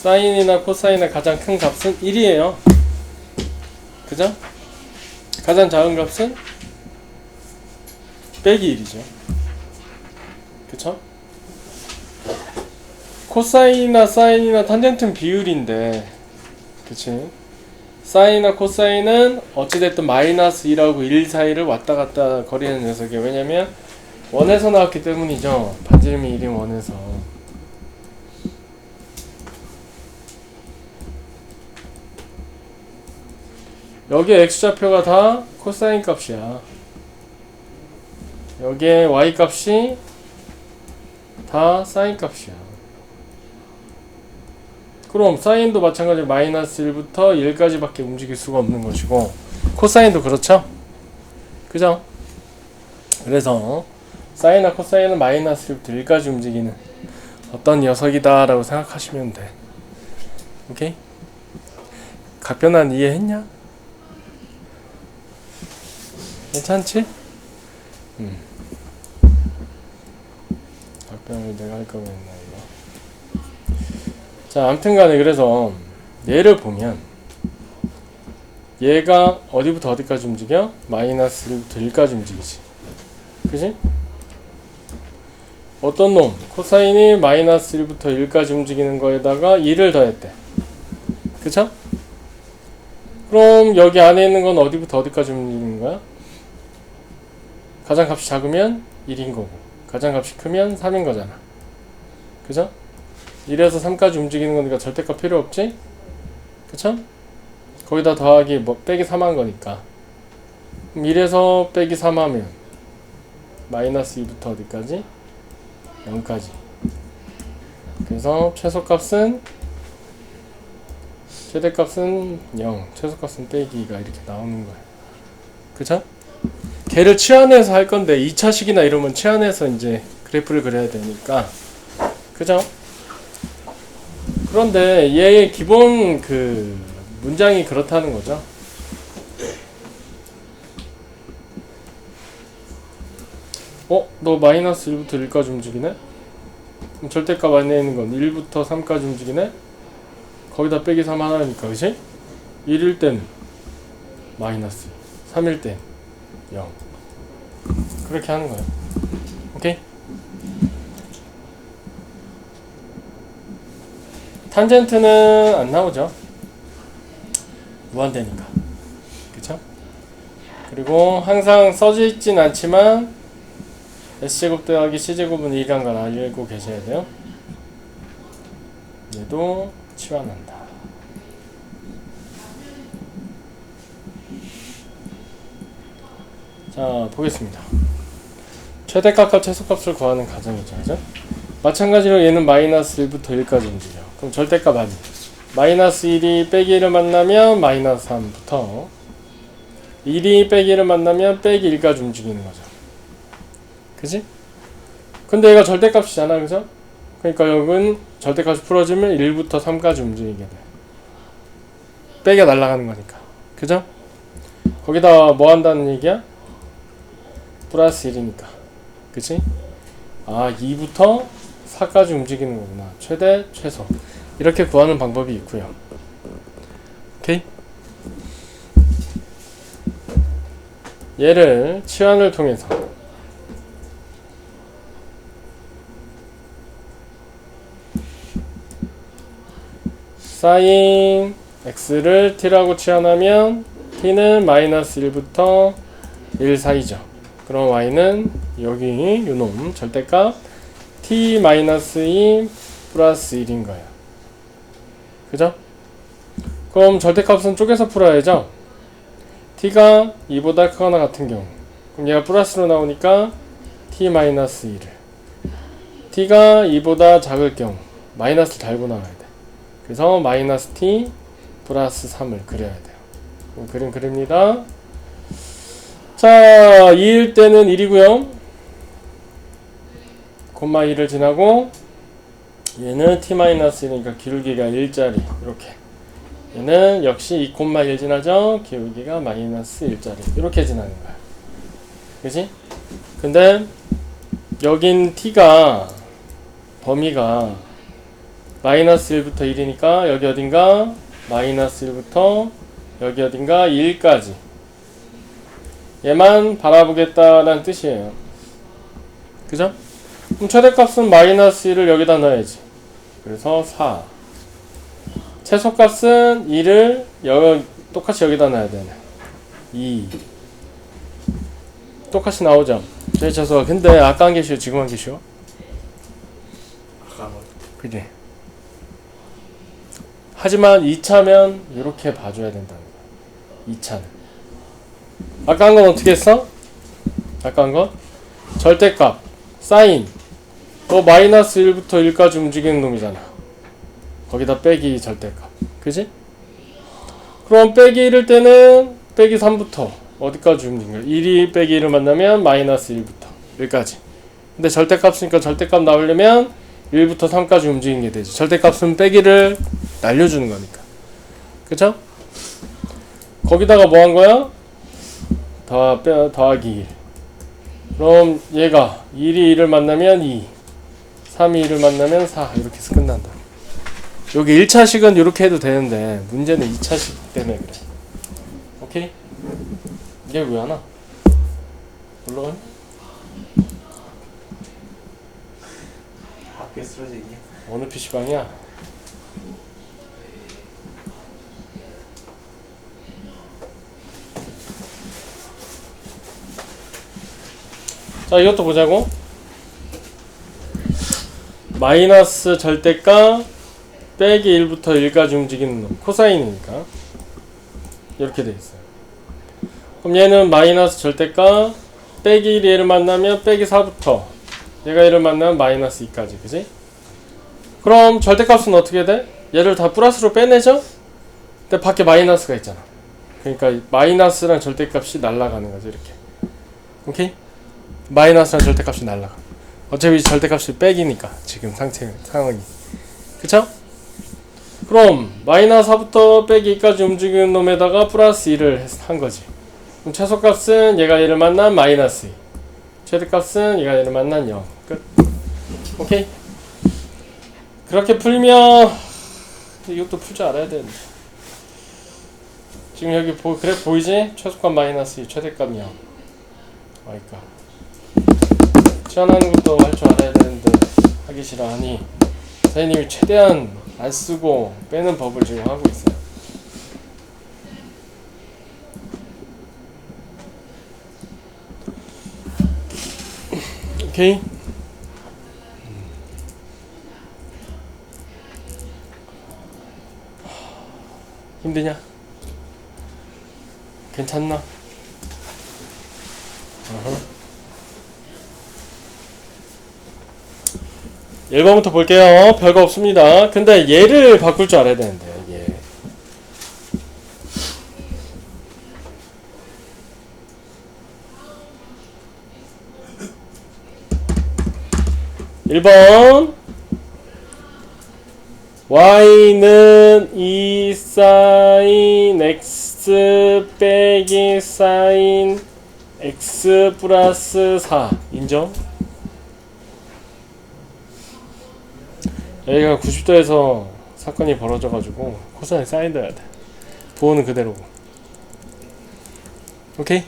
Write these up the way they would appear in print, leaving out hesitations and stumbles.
사인이나 코사인의 가장 큰 값은 1이에요. 그죠? 가장 작은 값은 빼기 1이죠. 그쵸? 코사인이나 사인이나 탄젠트는 비율인데, 그치? 사인이나 코사인은 어찌됐든 마이너스 2하고 1 사이를 왔다갔다 거리는 녀석이에요. 왜냐면 원에서 나왔기 때문이죠. 반지름이 1인 원에서. 여기에 x좌표가 다 코사인 값이야. 여기에 y 값이 다 사인 값이야. 그럼 사인도 마찬가지로 마이너스 1부터 1까지 밖에 움직일 수가 없는 것이고, 코사인도 그렇죠? 그죠? 그래서 사인이나 코사인은 마이너스 1부터 1까지 움직이는 어떤 녀석이다 라고 생각하시면 돼. 오케이? 각변환 이해했냐? 괜찮지? 각변을 내가 할 거면 했나 이거. 자, 아무튼간에 그래서 얘를 보면 얘가 어디부터 어디까지 움직여? 마이너스 1부터 1까지 움직이지. 그지? 어떤 놈? 코사인이 마이너스 1부터 1까지 움직이는 거에다가 2를 더했대. 그쵸? 그럼 여기 안에 있는 건 어디부터 어디까지 움직이는 거야? 가장 값이 작으면 1인 거고, 가장 값이 크면 3인 거잖아. 그죠? 1에서 3까지 움직이는 거니까 절대값 필요 없지? 그쵸? 거기다 더하기 빼기 3 한 거니까. 그럼 1에서 빼기 3 하면 마이너스 2부터 어디까지? 0까지. 그래서 최소값은, 최대값은 0, 최소값은 빼기 2가 이렇게 나오는 거야. 그쵸? 걔를 치환해서 할 건데 2차식이나 이러면 치환해서 이제 그래프를 그려야 되니까. 그죠? 그런데 얘의 기본 그 문장이 그렇다는 거죠. 너 마이너스 1부터 1까지 움직이네? 그럼 절대값 안에 있는 건 1부터 3까지 움직이네? 거기다 빼기 3 하나니까, 그치? 1일 땐 마이너스, 3일 땐 0. 그렇게 하는 거예요. 오케이? 탄젠트는 안 나오죠. 무한대니까. 그쵸? 그리고 항상 써져 있진 않지만 S제곱 더하기 C제곱은 1이란 걸 알고 계셔야 돼요. 얘도 치환한다. 자, 보겠습니다. 최대값과 최소값을 구하는 과정이죠. 그죠? 마찬가지로 얘는 마이너스 1부터 1까지 움직여. 그럼 절대값 아니. 마이너스 1이 빼기 1을 만나면 마이너스 3부터 1이 빼기 1을 만나면 빼기 1까지 움직이는 거죠. 그지? 근데 얘가 절대값이잖아. 그죠? 그러니까 여긴 절대값이 풀어지면 1부터 3까지 움직이게 돼. 빼기가 날아가는 거니까. 그죠? 거기다 뭐 한다는 얘기야? 플러스 1이니까. 그치? 2부터 4까지 움직이는 거구나. 최대, 최소. 이렇게 구하는 방법이 있고요. 오케이? 얘를 치환을 통해서 사인 x를 t라고 치환하면 t는 마이너스 1부터 1 사이죠. 그럼 y는 여기 요놈 절대값 t 마이너스 2 플러스 1인 거예요. 그죠? 그럼 절대값은 쪼개서 풀어야죠. t가 2보다 크거나 같은 경우, 그럼 얘가 플러스로 나오니까 t 마이너스 2를, t가 2보다 작을 경우 마이너스를 달고 나와야 돼. 그래서 마이너스 t 플러스 3을 그려야 돼요. 그림 그립니다. 자, 2일 때는 1이고요. 콤마 2를 지나고 얘는 t-1이니까 기울기가 1짜리 이렇게. 얘는 역시 2,1 지나죠. 기울기가 마이너스 1짜리 이렇게 지나는 거야. 그치? 근데 여긴 t가 범위가 마이너스 1부터 1이니까 여기 어딘가 마이너스 1부터 여기 어딘가 1까지 얘만 바라보겠다라는 뜻이에요. 그죠? 그럼 최대값은 마이너스 1을 여기다 넣어야지. 그래서 4. 최소값은 2를 똑같이 여기다 넣어야 되네. 2. 똑같이 나오죠? 제 최소가. 근데 아까 한 게 쉬워, 지금 한 게 쉬워? 그지? 하지만 2차면 이렇게 봐줘야 된다는 거야. 2차는. 아까 한 건 어떻게 했어? 아까 한 건? 절대값, 사인. 너 마이너스 1부터 1까지 움직이는 놈이잖아. 거기다 빼기 절대값. 그지? 그럼 빼기 1일 때는 빼기 3부터 어디까지 움직여? 1이 빼기 1을 만나면 마이너스 1부터 1까지. 근데 절대값이니까 절대값 나오려면 1부터 3까지 움직이는 게 되지. 절대값은 빼기를 날려주는 거니까. 그쵸? 거기다가 뭐 한 거야? 더하기 1. 그럼 얘가 1이 1을 만나면 2, 3이 1을 만나면 4 이렇게 해서 끝난다. 여기 1차식은 이렇게 해도 되는데 문제는 2차식 때문에 그래. 오케이? 이게 왜 안 와? 올라가니? 앞에 쓰러져 있냐? 어느 PC방이야? 자, 이것도 보자고. 마이너스 절대값 빼기 1부터 1까지 움직이는 놈. 코사인이니까 이렇게 돼 있어요. 그럼 얘는 마이너스 절대값 빼기 1이 얘를 만나면 빼기 4부터 얘가 얘를 만나면 마이너스 2까지. 그지? 그럼 절대값은 어떻게 돼? 얘를 다 플러스로 빼내죠? 근데 밖에 마이너스가 있잖아. 그러니까 마이너스랑 절대값이 날아가는 거죠. 이렇게. 오케이? 마이너스랑 절대값이 날아가. 어차피 절대값이 빼기니까 지금 상황이. 그쵸? 그럼 마이너스 4부터 빼기 2까지 움직이는 놈에다가 플러스 2를 한 거지. 그럼 최소값은 얘가 얘를 만난 마이너스 2. 최대값은 얘가 얘를 만난 0. 끝. 오케이? 그렇게 풀면 이것도 풀 줄 알아야 되는데. 지금 여기 그래프 보이지? 최소값 마이너스 2, 최대값 0. 그러니까 치환하는 것도 할 줄 알아야 되는데 하기 싫어하니 선생님이 최대한 안 쓰고 빼는 법을 지금 하고 있어요. 오케이? 힘드냐? 괜찮나? 어허. 1번부터 볼게요. 별거 없습니다. 근데 얘를 바꿀 줄 알아야 되는데, 얘. (1번) y는 2 sin x 빼기 sin x 플러스 4 인정? 여기가 90도에서 사건이 벌어져가지고 코사인 사인돼야 돼. 부호는 그대로고. 오케이?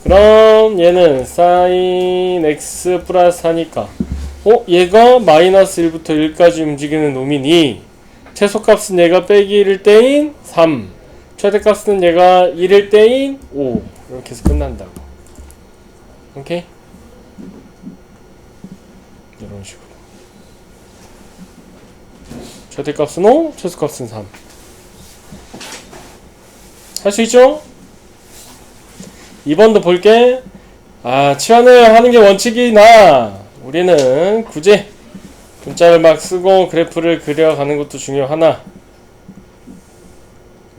그럼 얘는 sin x 플러스 4니까 얘가 마이너스 1부터 1까지 움직이는 놈이니 최소값은 얘가 빼기 1일 때인 3, 최대값은 얘가 1일 때인 5 이렇게 해서 끝난다고. 오케이? 이런 식으로 최대값은 5, 최소값은 3. 할 수 있죠? 2번도 볼게. 치환을 하는 게 원칙이나 우리는 굳이 문자를 막 쓰고 그래프를 그려가는 것도 중요하나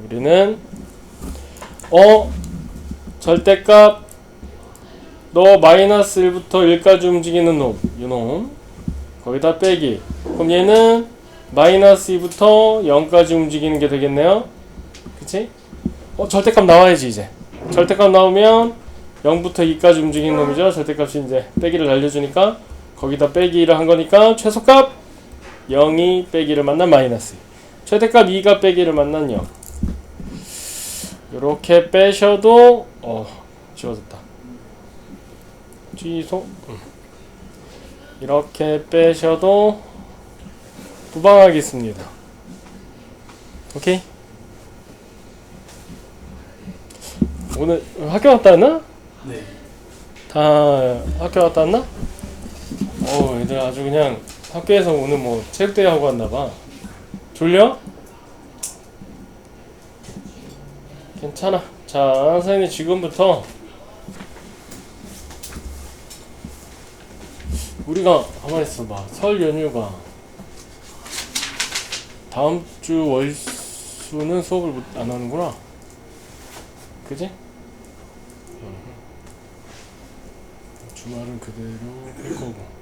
우리는 절대값 너 마이너스 1부터 1까지 움직이는 놈, 요놈 거기다 빼기. 그럼 얘는 마이너스 2부터 0까지 움직이는 게 되겠네요. 그치? 절대값 나와야지 이제. 절대값 나오면 0부터 2까지 움직이는 놈이죠. 절대값이 이제 빼기를 날려주니까 거기다 빼기 1을 한 거니까 최소값 0이 빼기 1을 만난 마이너스 2. 최대값 2가 빼기 1을 만난 0. 요렇게 빼셔도 지워졌다. 취소. 이렇게 빼셔도 무방하겠습니다. 오케이? 오늘 학교 갔다 왔나? 네. 다 학교 갔다 왔나? 얘들 아주 그냥 학교에서 오늘 뭐 체육대회 하고 왔나봐. 졸려? 괜찮아. 자, 선생님 지금부터 우리가 가만히 있어봐. 설 연휴가 다음 주 월수는 수업을 안 하는구나. 그지? 주말은 그대로 할 거고.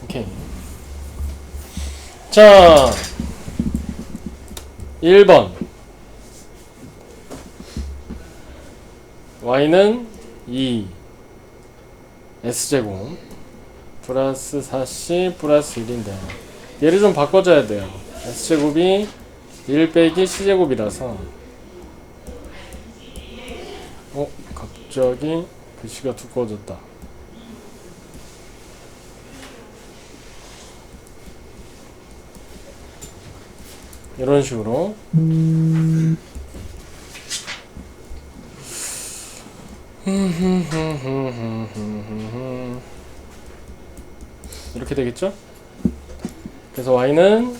오케이. 자, 1번. y는 2 s제곱 플러스 4c 플러스 1인데 얘를 좀 바꿔줘야 돼요. s제곱이 1 빼기 c제곱이라서 갑자기 글씨가 두꺼워졌다. 이런 식으로 이렇게 되겠죠? 그래서 y는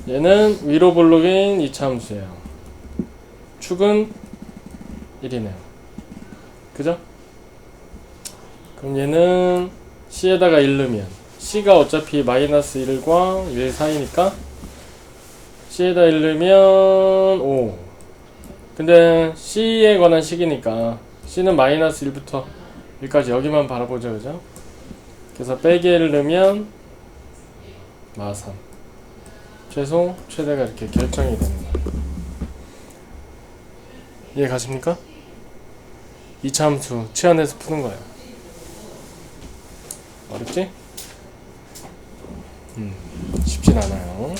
얘는 위로 볼록인 이차함수예요. 축은 1이네요. 그죠? 그럼 얘는 c에다가 1 넣으면 c가 어차피 마이너스 1과 1 사이니까 c에다 1 넣으면 5. 근데 c에 관한 식이니까 c는 마이너스 1부터 1까지 여기만 바라보죠. 그죠? 그래서 빼기 1을 넣으면 마3. 최소 최대가 이렇게 결정이 되는 거예요. 이해 가십니까? 2차 함수 치환해서 푸는 거예요. 어렵지? 쉽진 않아요.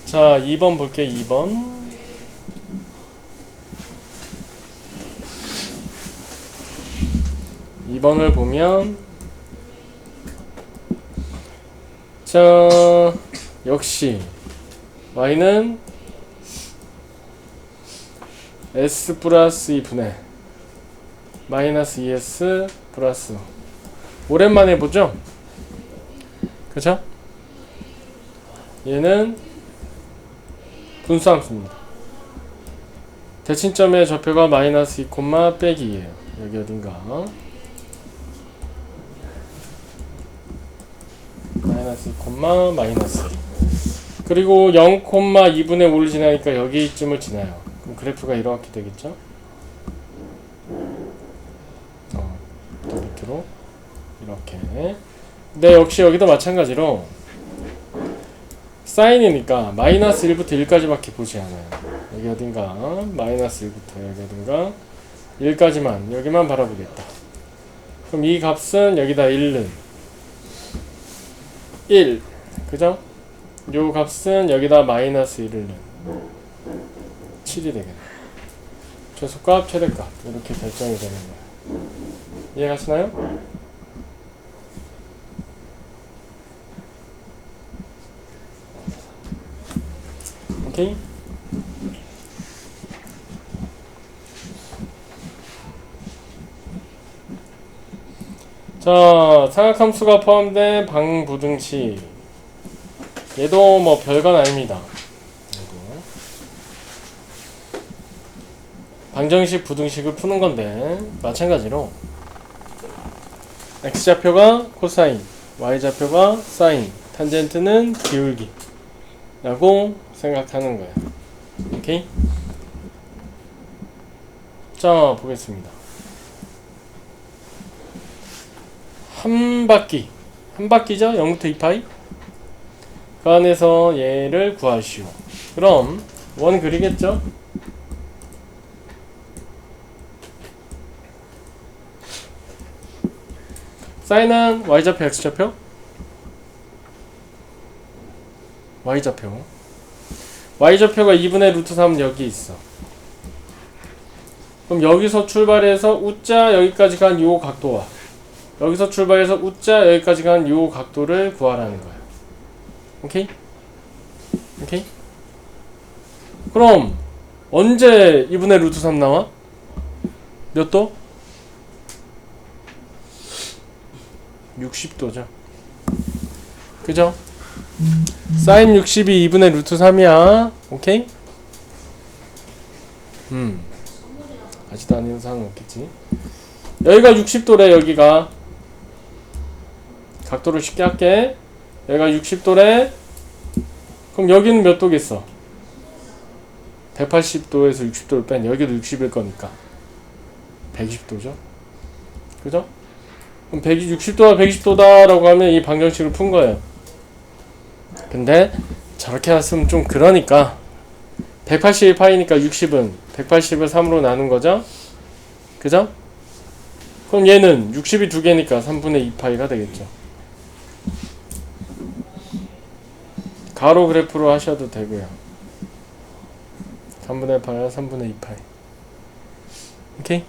자, 2번 볼게. 2번을 보면 자, 역시 y는 s 플러스 2분의 마이너스 2s 플러스 오랜만에 보죠? 그쵸? 얘는 분수함수입니다. 대칭점의 좌표가 마이너스 2, 빼기 2에요. 여기 어딘가 마이너스 2, 마이너스 2. 그리고 0, 2분의 5를 지나니까 여기쯤을 지나요. 그럼 그래프가 이렇게 되겠죠? 더 밑으로 이렇게. 근데 역시 여기도 마찬가지로 사인이니까 마이너스 1부터 1까지밖에 보지 않아요. 여기 어딘가 마이너스 1부터 여기 어딘가 1까지만 여기만 바라보겠다. 그럼 이 값은 여기다 1은 1. 그죠? 요 값은 여기다 마이너스 1을 넣은 7이 되겠네. 최소값, 최대값 이렇게 결정이 되는 거예요. 이해가시나요? 오케이? 자, 삼각함수가 포함된 방부등식. 얘도 뭐 별건 아닙니다. 방정식 부등식을 푸는 건데 마찬가지로 x좌표가 코사인, y좌표가 사인, 탄젠트는 기울기 라고 생각하는 거예요. 오케이? 자, 보겠습니다. 한 바퀴죠? 0부터 2파이. 그 안에서 얘를 구하시오. 그럼 원 그리겠죠? 사인은 y좌표 x좌표? y좌표. y좌표가 2분의 루트 3 여기 있어. 그럼 여기서 출발해서 우자 여기까지 간 요 각도와 여기서 출발해서 우자 여기까지 간 요 각도를 구하라는 거야. 오케이? 오케이? 그럼 언제 2분의 루트 3 나와? 몇 도? 60도죠. 그죠? 사인 60이 2분의 루트 3이야. 오케이? 아직도 아닌 상은 없겠지. 여기가 60도래. 여기가 각도를 쉽게 할게. 여기가 60도래. 그럼 여기는 몇 도겠어? 180도에서 60도를 뺀 여기도 60일 거니까 120도죠. 그죠? 그럼 160도다 120도다 라고 하면 이 방정식을 푼 거예요. 근데 저렇게 했으면 좀 그러니까 180파이니까 60은 180을 3으로 나눈 거죠? 그죠? 그럼 얘는 60이 두 개니까 3분의 2파이가 되겠죠. 가로 그래프로 하셔도 되고요. 3분의 파이와 3분의 2파이. 오케이?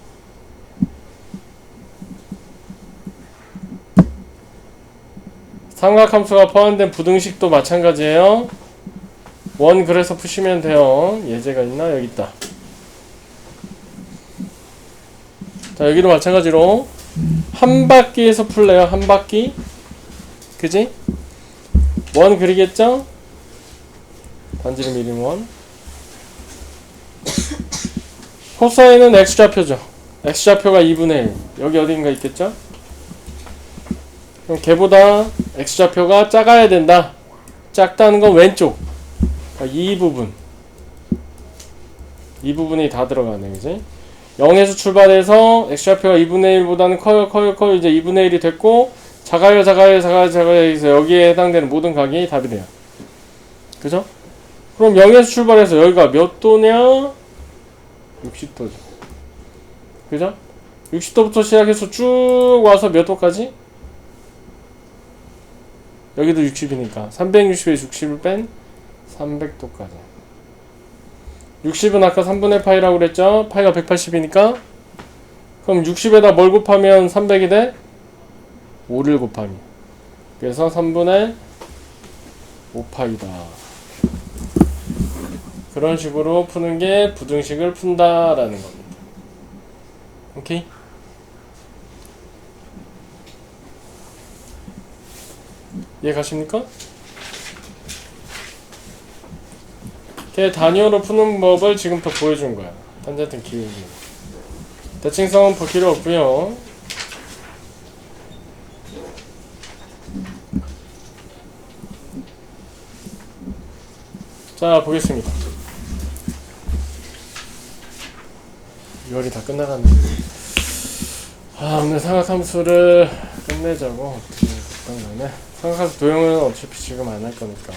삼각함수가 포함된 부등식도 마찬가지예요. 원 그래서 푸시면 돼요. 예제가 있나? 여기 있다. 자, 여기도 마찬가지로 한 바퀴에서 풀래요. 한 바퀴. 그지? 원 그리겠죠? 반지름 1인 원. 코사인은 x좌표죠. x좌표가 2분의 1. 여기 어딘가 있겠죠? 그럼 걔보다 x좌표가 작아야 된다. 작다는 건 왼쪽. 이 부분. 이 부분이 다 들어가네. 그지? 0에서 출발해서 x좌표가 2분의 1보다는 커요. 이제 2분의 1이 됐고, 작아요. 해서 여기에 해당되는 모든 각이 답이 돼요. 그죠? 그럼 0에서 출발해서 여기가 몇 도냐? 60도죠. 그죠? 60도부터 시작해서 쭉 와서 몇 도까지? 여기도 60이니까 360에서 60을 뺀 300도까지. 60은 아까 3분의 파이라고 그랬죠? 파이가 180이니까 그럼 60에다 뭘 곱하면 300이 돼? 5를 곱하면. 그래서 3분의 5파이다. 그런 식으로 푸는 게 부등식을 푼다라는 겁니다. 오케이? 이해 가십니까? 걔 단위로 푸는 법을 지금부터 보여준 거야. 탄젠트 기울기. 대칭성은 볼 필요 없고요. 자, 보겠습니다. 6월이 다 끝나갔네. 오늘 삼각함수를 끝내자고. 삼각함수 도형은 어차피 지금 안 할 거니까.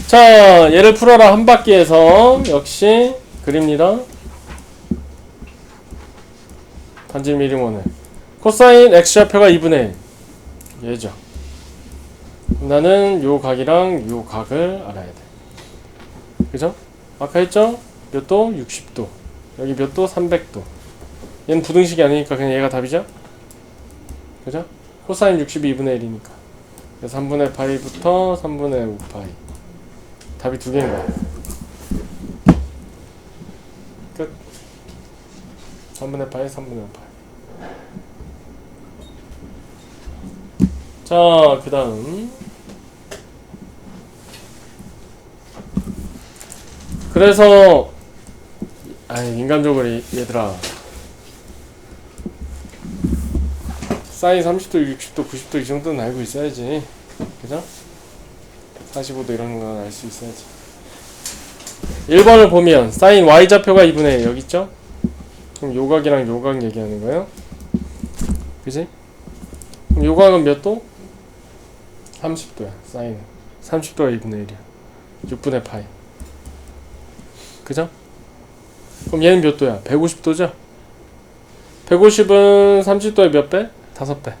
자, 얘를 풀어라. 한 바퀴에서 역시 그립니다. 반지름 1인원을 코사인 x좌표가 2분의 1 얘죠. 나는 요 각이랑 요 각을 알아야 돼. 그죠? 아까 했죠? 몇 도? 60도. 여기 몇 도? 300도. 얘는 부등식이 아니니까 그냥 얘가 답이죠? 그죠? 코사인 60이 2분의 1이니까. 그래서 3분의 파이부터 3분의 5파이. 답이 두 개인 거야. 끝. 3분의 파이, 3분의 5파이. 자, 그 다음. 그래서, 인간적으로 얘들아. 사인 30도, 60도, 90도 이 정도는 알고 있어야지. 그죠? 45도 이런 건 알 수 있어야지. 1번을 보면 사인 y좌표가 2분의 1 여기 있죠? 그럼 요각이랑 요각 얘기하는 거예요. 그지? 그럼 요각은 몇 도? 30도야. 사인은 30도가 2분의 1이야. 6분의 파이. 그죠? 그럼 얘는 몇 도야? 150도죠? 150은 30도의 몇 배? 5배.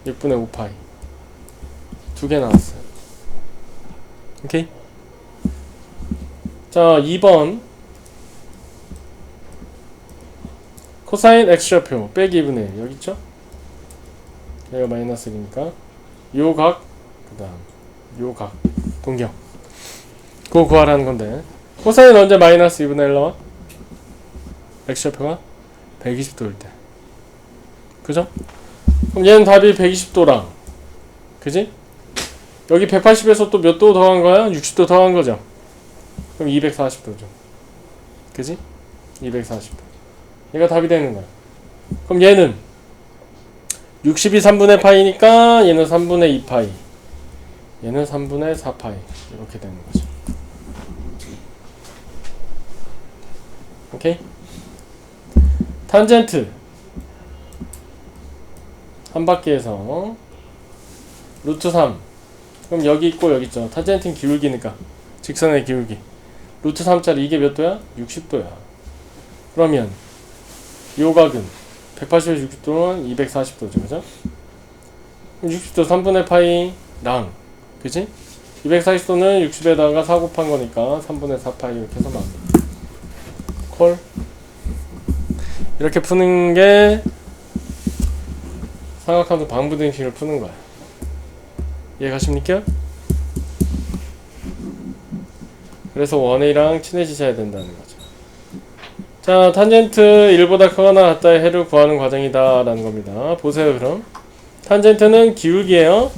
6분의 5파이. 두 개 나왔어요. 오케이? 자, 2번. 코사인 X좌표 빼기 2분의 1. 여기 있죠? 얘가 마이너스 1이니까 요각, 그 다음 요각 동경, 그거 구하라는 건데, 코사인 언제 마이너스 2분의 1 나와? X좌표가 120도일 때. 그죠? 그럼 얘는 답이 120도랑, 그지? 여기 180에서 또 몇 도 더한 거야? 60도 더한 거죠? 그럼 240도죠. 그지? 240도. 얘가 답이 되는 거야. 그럼 얘는 60이 3분의 파이니까 얘는 3분의 2파이, 얘는 3분의 4파이. 이렇게 되는 거죠. 오케이? 탄젠트 한 바퀴에서 루트 3. 그럼 여기 있고 여기 있죠. 탄젠트는 기울기니까, 직선의 기울기. 루트 3짜리 이게 몇 도야? 60도야. 그러면 요각은 180에서 60도는 240도죠. 그죠? 60도 3분의 파이랑, 그치? 240도는 60에다가 4 곱한 거니까 3분의 4파이 이렇게 해서 마무리. 콜. 이렇게 푸는 게 삼각함수 방부등식을 푸는 거야. 이해가십니까? 그래서 원이랑 친해지셔야 된다는 거죠. 자, 탄젠트 1보다 크거나 같다의 해를 구하는 과정이다 라는 겁니다. 보세요. 그럼 탄젠트는 기울기예요.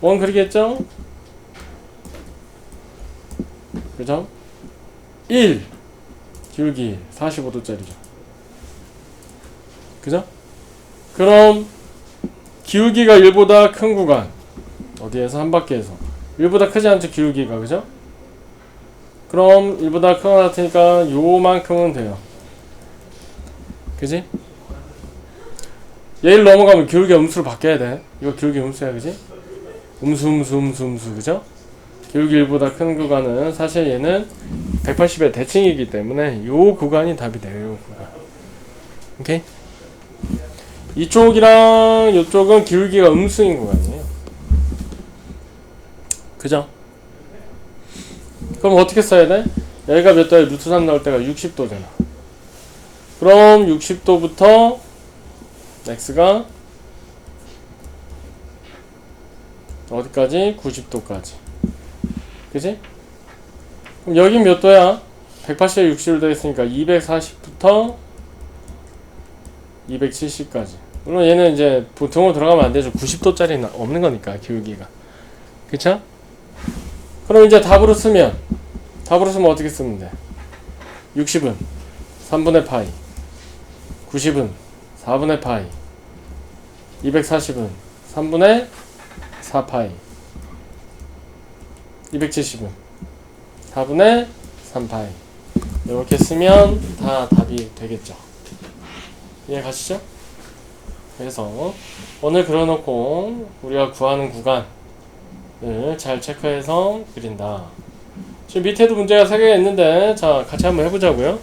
원 그리겠죠? 그죠? 1 기울기 45도짜리죠. 그죠? 그럼 기울기가 1보다 큰 구간, 어디에서? 한 바퀴에서 1보다 크지 않죠, 기울기가. 그죠? 그럼 1보다 크거나 같으니까 요만큼은 돼요. 그지? 얘를 넘어가면 기울기가 음수로 바뀌어야 돼. 이거 기울기 음수야. 그지? 음수. 그죠? 기울기 1보다 큰 구간은 사실 얘는 180의 대칭이기 때문에 요 구간이 답이 돼요. 요 구간. 오케이? 이쪽이랑 이쪽은 기울기가 음수인 구간이에요. 그죠? 그럼 어떻게 써야 돼? 여기가 몇 도에 루트 3 나올 때가 60도잖아. 그럼 60도부터 x가 어디까지? 90도까지. 그지? 그럼 여긴 몇 도야? 180에 60을 더했으니까 240부터 270까지. 물론 얘는 이제 보통으로 들어가면 안 되죠. 90도짜리는 없는 거니까, 기울기가. 그쵸? 그럼 이제 답으로 쓰면 어떻게 쓰면 돼? 60은 3분의 파이, 90은 4분의 파이, 240은 3분의 4파이, 270은 4분의 3파이. 이렇게 쓰면 다 답이 되겠죠. 이해 가시죠? 그래서 원을 그려놓고 우리가 구하는 구간을 잘 체크해서 그린다. 지금 밑에도 문제가 3개가 있는데, 자, 같이 한번 해보자고요.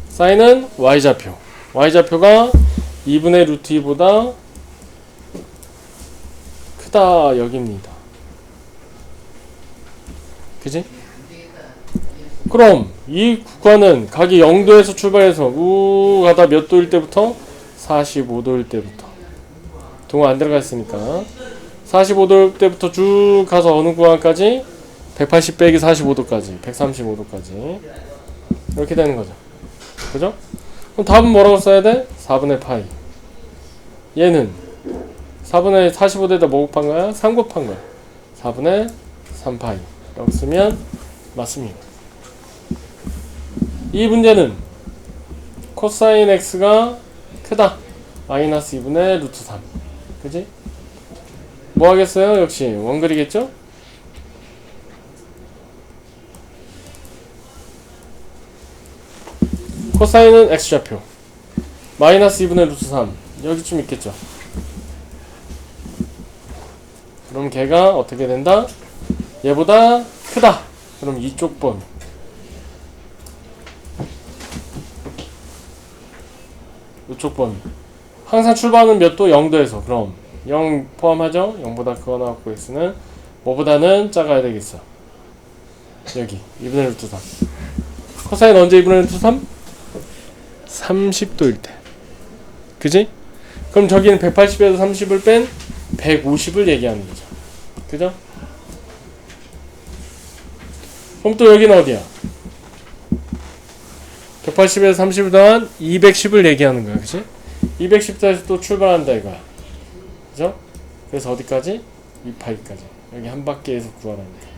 사인은 y좌표. y좌표가 2분의 루트 2보다 크다 여깁니다. 그지? 그럼 이 구간은 각이 0도에서 출발해서 우 가다 몇 도일 때부터? 45도일 때부터. 동화 안 들어가 있으니까 45도일 때부터 쭉 가서 어느 구간까지? 180 빼기 45도까지, 135도까지 이렇게 되는 거죠. 그죠? 그럼 답은 뭐라고 써야 돼? 4분의 파이. 얘는 4분의 45도에다 뭐 곱한 거야? 3 곱한 거야. 4분의 3파이 라고 쓰면 맞습니다. 이 문제는 코사인 x가 크다. 마이너스 2분의 루트 3. 그지? 뭐 하겠어요? 역시 원 그리겠죠? 코사인은 x좌표 마이너스 2분의 루트 3 여기쯤 있겠죠. 그럼 걔가 어떻게 된다? 얘보다 크다. 그럼 이쪽 범위 이쪽 범위 항상 출발은 몇 도? 0도에서 그럼 0 포함하죠? 0보다 크거나 같고 x는 뭐보다는 작아야 되겠어. 여기 2분의 루트 3 코사인 언제 2분의 루트 3? 30도일 때 그지? 그럼 저기는 180에서 30을 뺀 150을 얘기하는 거죠. 그죠? 그럼 또 여기는 어디야? 180에서 30을 더한 210을 얘기하는 거야. 그치? 210도에서 또 출발한다 이거야. 그죠? 그래서 어디까지? 2파이까지. 여기 한 바퀴에서 구하라는 거야.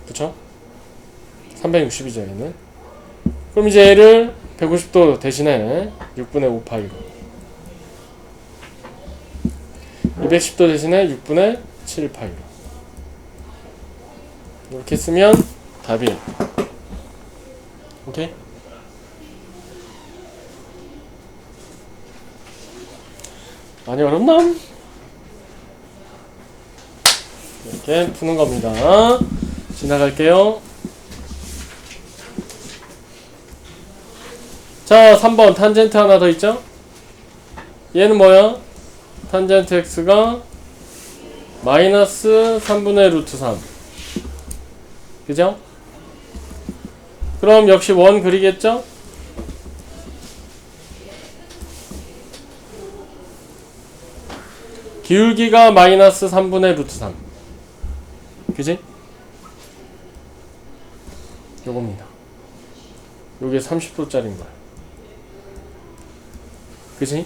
그쵸? 360이죠 얘는. 그럼 이제 얘를 150도 대신에 6분의 5파이로 210도 대신에 6분의 7파이로 이렇게 쓰면 답이에요. 오케이? 많이 어렵나? 이렇게 푸는 겁니다. 지나갈게요. 자, 3번 탄젠트 하나 더 있죠? 얘는 뭐야? 탄젠트 x가 마이너스 3분의 루트 3 그죠? 그럼 역시 원 그리겠죠? 기울기가 마이너스 3분의 루트 3 그지? 요겁니다. 요게 30도짜리인 거야. 그지?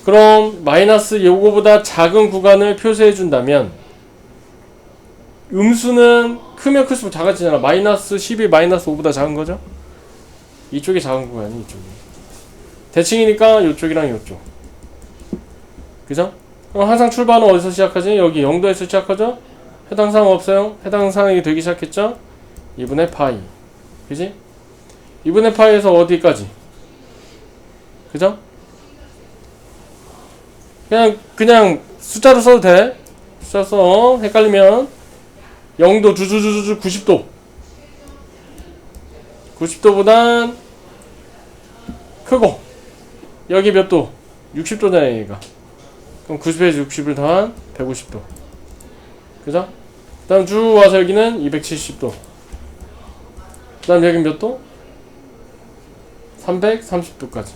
그럼 마이너스 요거보다 작은 구간을 표시해 준다면 음수는 크면 클수록 작아지잖아. 마이너스 10이 마이너스 5보다 작은 거죠? 이쪽이 작은 구간이 이쪽이. 대칭이니까 요쪽이랑 요쪽. 그죠? 그럼 항상 출발은 어디서 시작하지? 여기 0도에서 시작하죠? 해당 사항 없어요? 해당 사항이 되기 시작했죠? 2분의 파이. 그지? 2분의 파이에서 어디까지? 그죠? 그냥 숫자로 써도 돼. 숫자 써. 헷갈리면 0도 주주주주 90도 90도보단 크고 여기 몇 도? 60도잖아요 얘가. 그럼 90에서 60을 더한 150도 그죠? 그 다음 쭉 와서 여기는 270도 그 다음 여긴 몇 도? 330도까지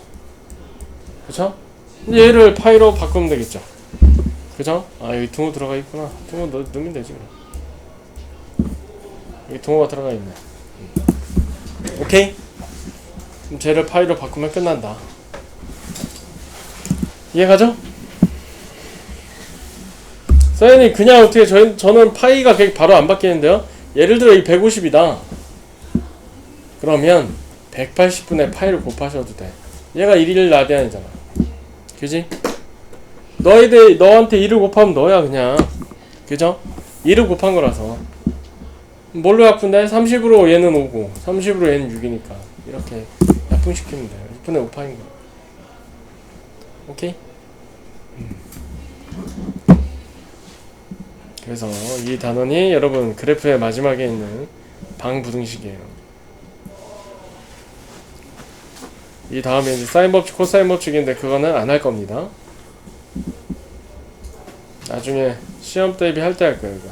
그쵸? 얘를 파이로 바꾸면 되겠죠. 그죠? 아 여기 등호 들어가 있구나. 등호 넣으면 되지 그럼. 여기 등호가 들어가 있네. 오케이? 그럼 쟤를 파이로 바꾸면 끝난다. 이해가죠? 서연이 그냥 어떻게 저는 파이가 바로 안 바뀌는데요. 예를 들어 이 150이다. 그러면 180분의 파이를 곱하셔도 돼. 얘가 1일 라디안이잖아. 그지? 너한테 1을 곱하면 너야 그냥. 그죠? 1을 곱한 거라서. 뭘로 약분돼? 30으로 얘는 5고 30으로 얘는 6이니까 이렇게 약분시키면 돼요. 6분의 5파인 거. 오케이? 그래서 이 단원이 여러분 그래프의 마지막에 있는 방부등식이에요. 이 다음에 이제 사인 법칙, 코사인 법칙인데 그거는 안 할 겁니다. 나중에 시험 대비 할 때 할 거예요. 이거.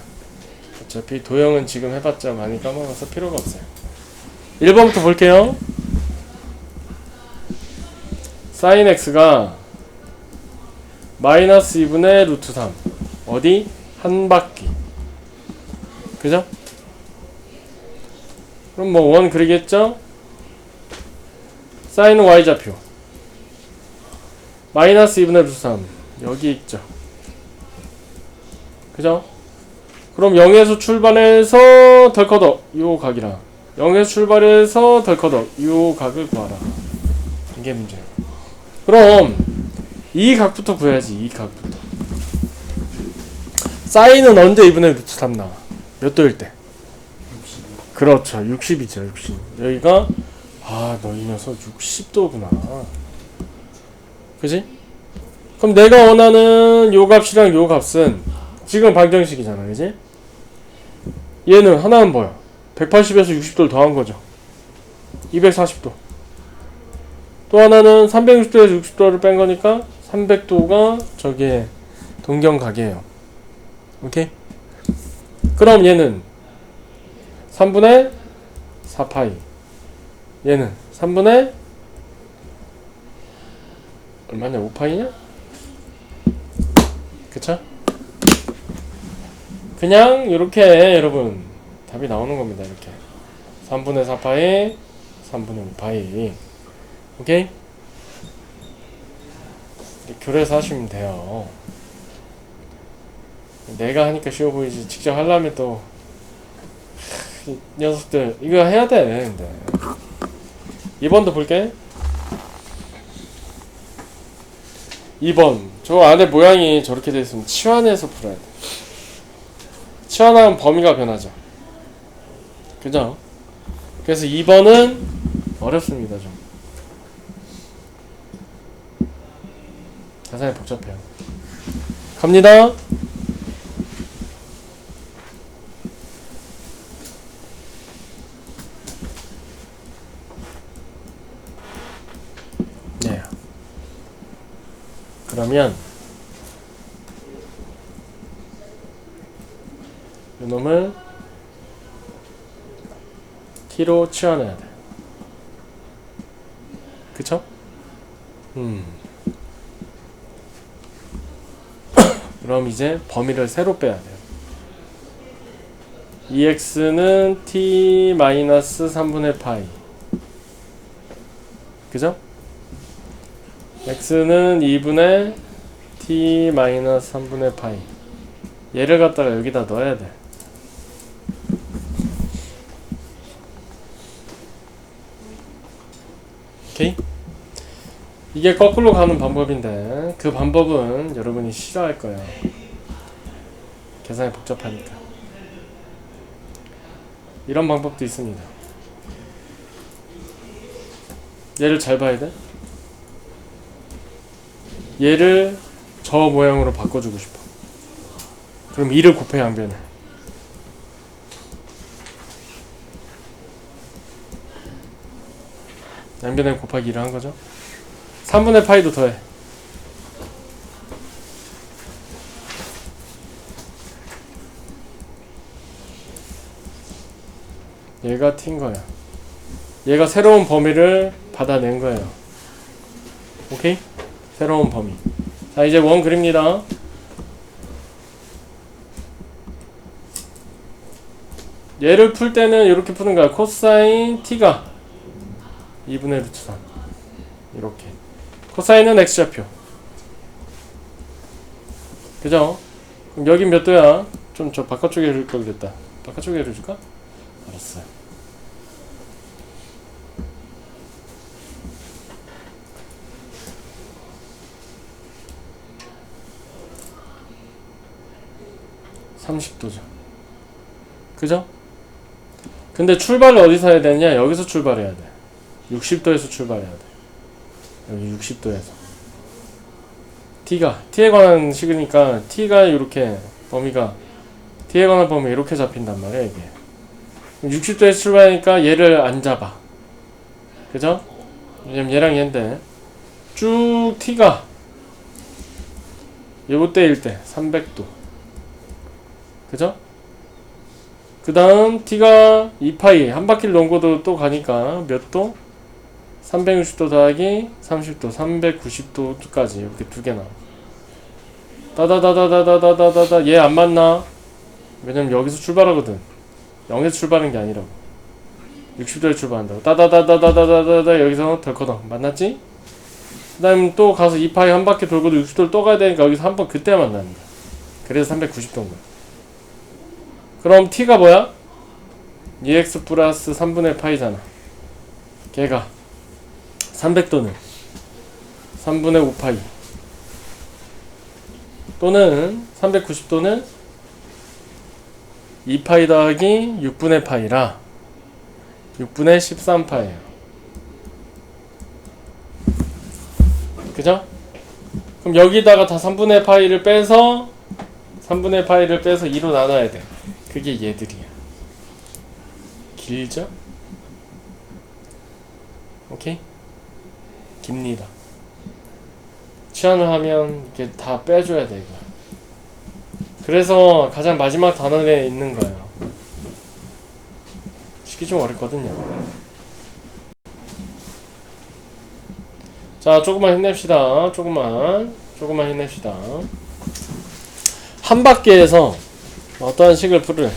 어차피 도형은 지금 해봤자 많이 까먹어서 필요가 없어요. 1번부터 볼게요. 사인 x가 마이너스 2분의 루트 3 어디? 한 바퀴 그죠? 그럼 뭐 원 그리겠죠? 사인은 y좌표 마이너스 2분의 루트 3 여기 있죠. 그죠? 그럼 0에서 출발해서 덜커덕 요 각이랑 0에서 출발해서 덜커덕 요 각을 구하라. 이게 문제예요. 그럼 이 각부터 구해야지. 이 각부터. 사인은 언제 2분의 루트 3 나와? 몇 도일 때? 60. 그렇죠. 60이죠. 60. 여기가 아, 너 이 녀석 60도구나. 그지? 그럼 내가 원하는 요 값이랑 요 값은 지금 방정식이잖아. 그지? 얘는 하나는 뭐야? 180에서 60도를 더한 거죠. 240도. 또 하나는 360도에서 60도를 뺀 거니까 300도가 저기에 동경각이에요. 오케이? 그럼 얘는 3분의 4파이. 얘는 3분의 얼마냐? 5파이냐? 그쵸? 그냥 이렇게 여러분 답이 나오는 겁니다. 이렇게 3분의 4파이 3분의 5파이. 오케이? 교래해서 하시면 돼요. 내가 하니까 쉬워 보이지 직접 하려면 또 이 녀석들 이거 해야 돼. 근데 2번도 볼게. 2번 저 안에 모양이 저렇게 돼 있으면 치환해서 풀어야 돼. 치환하면 범위가 변하죠. 그죠? 그래서 2번은 어렵습니다. 좀 가상이 복잡해요. 갑니다. 네. 그러면 이놈을 t로 치환해야 돼. 그쵸? 그럼 이제 범위를 새로 빼야 돼요. ex는 t-3분의 파이. 그죠? x는 2분의 t-3분의 파이. 얘를 갖다가 여기다 넣어야 돼. 오케이? 이게 거꾸로 가는 방법인데 그 방법은 여러분이 싫어할 거예요. 계산이 복잡하니까. 이런 방법도 있습니다. 얘를 잘 봐야 돼. 얘를 저 모양으로 바꿔주고 싶어. 그럼 2를 곱해 양변에. 양변에 곱하기 2를 한 거죠. 3분의 파이도 더해. 얘가 t인 거야. 얘가 새로운 범위를 받아낸 거예요. 오케이? 새로운 범위. 자, 이제 원 그립니다. 얘를 풀 때는 이렇게 푸는 거야. 코사인 t가 2분의 루트 3. 이렇게. 코사인은 x좌표. 그죠? 그럼 여긴 몇 도야? 좀 저 바깥쪽에 해줄 걸 그랬다. 바깥쪽에 해줄까? 알았어요. (30도죠) 그죠? 근데 출발을 어디서 해야 되냐? 여기서 출발해야 돼. 60도에서 출발해야 돼. 여기 60도에서. t에 관한 식이니까 t가 이렇게 범위가 t에 관한 범위 이렇게 잡힌단 말이야. 이게 60도에서 출발하니까 얘를 안 잡아. 그죠? 왜냐면 얘랑 얘인데 쭉 t가 요때일 때 300도. 그죠? 그 다음 t가 2파이 한 바퀴를 넘고도 또 가니까 몇 도? 360도 더하기 30도 390도까지 이렇게 두 개 나와. 다다다다다다다다다 얘 안 맞나? 왜냐면 여기서 출발하거든. 0에서 출발하는 게 아니라고. 60도에 출발한다고. 다다다다다다다다 여기서 덜커덩 만났지? 그 다음 또 가서 2파이 한 바퀴 돌고도 60도를 또 가야 되니까 여기서 한 번 그때 만나는 거야. 그래서 390도인 거야. 그럼 t가 뭐야? 2x 플러스 3분의 파이잖아. 걔가 300도는 3분의 5파이 또는 390도는 2파이 더하기 6분의 파이라 6분의 13파이에요. 그죠? 그럼 여기다가 다 3분의 파이를 빼서 3분의 파이를 빼서 2로 나눠야 돼. 그게 얘들이야. 길죠? 오케이? 깁니다. 치환을 하면 이게 다 빼줘야 돼, 이거. 그래서 가장 마지막 단원에 있는 거예요. 식이 좀 어렵거든요. 자, 조금만 힘냅시다. 조금만 힘냅시다. 한 바퀴에서 어떠한 식을 풀을,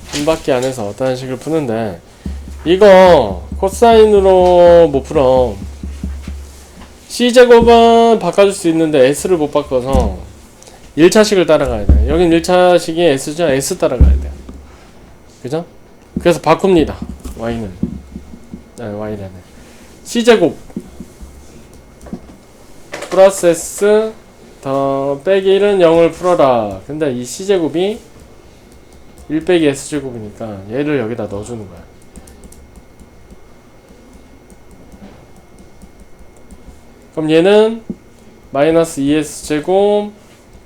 한 바퀴 안에서 어떠한 식을 푸는데, 이거 코사인으로 못 풀어. C제곱은 바꿔줄 수 있는데 S를 못 바꿔서 1차식을 따라가야 돼. 여긴 1차식이 S죠? S 따라가야 돼. 그죠? 그래서 바꿉니다. Y는. Y라네. C제곱 플러스 S 더 빼기 1은 0을 풀어라. 근데 이 C제곱이 1 빼기 S제곱이니까 얘를 여기다 넣어주는 거야. 그럼 얘는 마이너스 2S제곱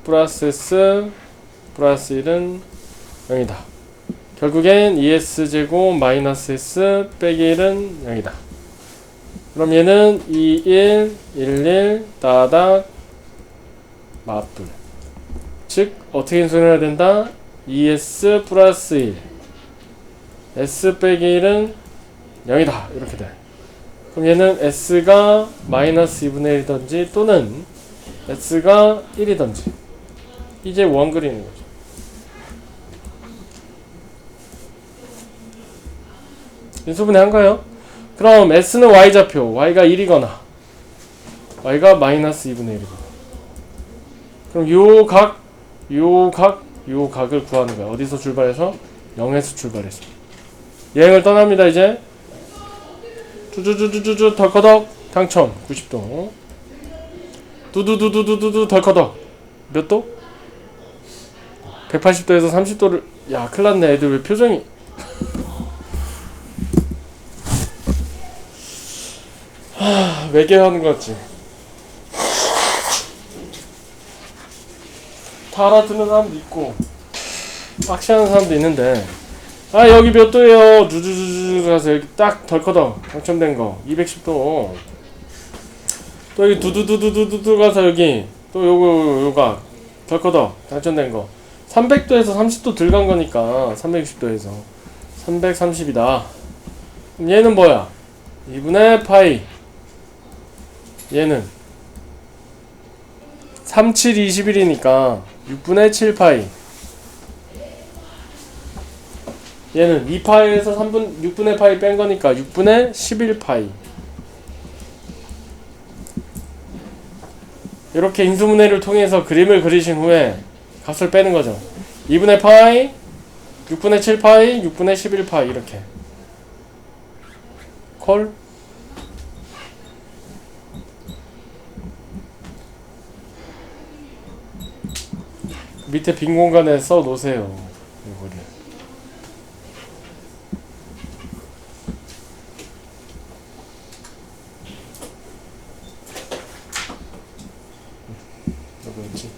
플러스 S 플러스 1은 0이다. 결국엔 2S제곱 마이너스 S 빼기 1은 0이다. 그럼 얘는 2, 1, 1, 1 따닥 맞불. 즉 어떻게 인수해야 된다? 2S 플러스 1 S 빼기 1은 0이다. 이렇게 돼. 그럼 얘는 S가 마이너스 2분의 1이던지 또는 S가 1이던지 이제 원 그리는 거죠. 인수분해 한 거예요. 그럼 S는 Y좌표, Y가 1이거나 Y가 마이너스 2분의 1이거나 그럼 요 각을 구하는 거야. 어디서 출발해서? 0에서 출발해서 여행을 떠납니다. 이제 쭈쭈쭈쭈쭈 덜커덕 당첨 90도 두두두두두두 덜커덕 몇 도? 180도에서 30도를 야 큰일났네. 애들 왜 표정이 외계하는 것 같지? 다 알아듣는 사람도 있고 빡시하는 사람도 있는데 아 여기 몇 도예요? 주주주주 가서 여기 딱 덜커덕 당첨된 거 210도 또 여기 두두두두두두 가서 여기 또 요가 덜커덕 당첨된 거 300도에서 30도 들어간 거니까 360도에서 330이다. 그럼 얘는 뭐야? 2분의 파이 얘는 37, 21이니까 6분의 7파이 얘는 2파이에서 6분의 파이 뺀 거니까 6분의 11파이 이렇게 인수분해를 통해서 그림을 그리신 후에 값을 빼는 거죠. 2분의 파이 6분의 7파이 6분의 11파이 이렇게 콜 밑에 빈 공간에 써 놓으세요. 이거를. 여기였지.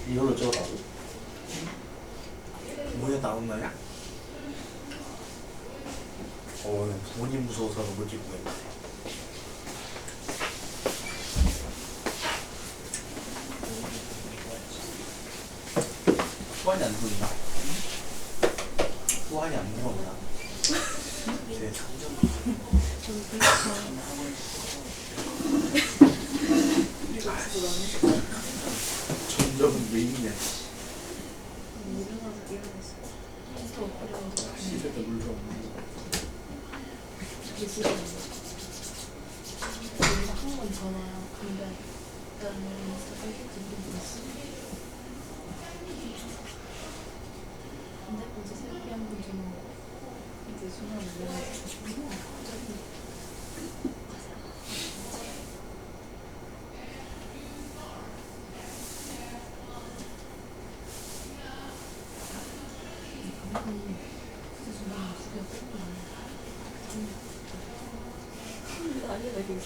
이걸로 찍어라고? 뭐에 나온나요? 돈이 무서워서 못 찍고 있네. 후환이 안 보이나? 후환이 안 보이나? 제 점점 왜 있냐? 씻을 때 물 좀. 한번 전화요. 근데 일단은 근데 어제 새벽에 한번 전화 이제 전화 올려가지고 갑자기 아니야 되게